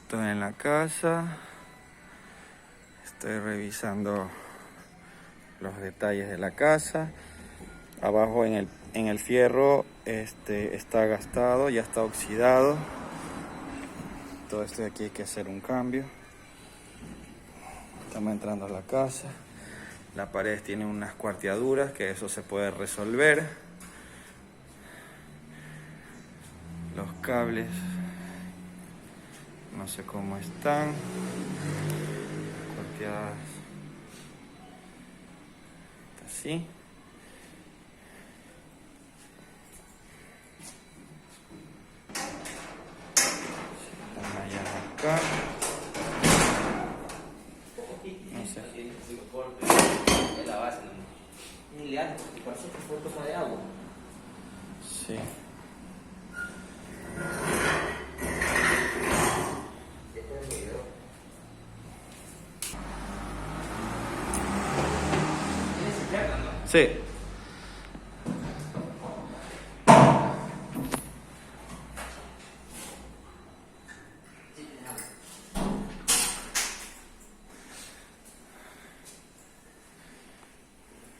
Estoy en la casa, estoy revisando los detalles de la casa. Abajo en el fierro está gastado, ya está oxidado. Todo esto de aquí hay que hacer un cambio. Estamos entrando a la casa. La pared tiene unas cuarteaduras, que eso se puede resolver. Los cables no sé cómo están. Cuarteadas. Así. Están allá acá. No sé. Es la base, ¿no? Ni le hace, porque parece que fue cosa de agua. Sí. ¿Tienes cisterna, no? Sí.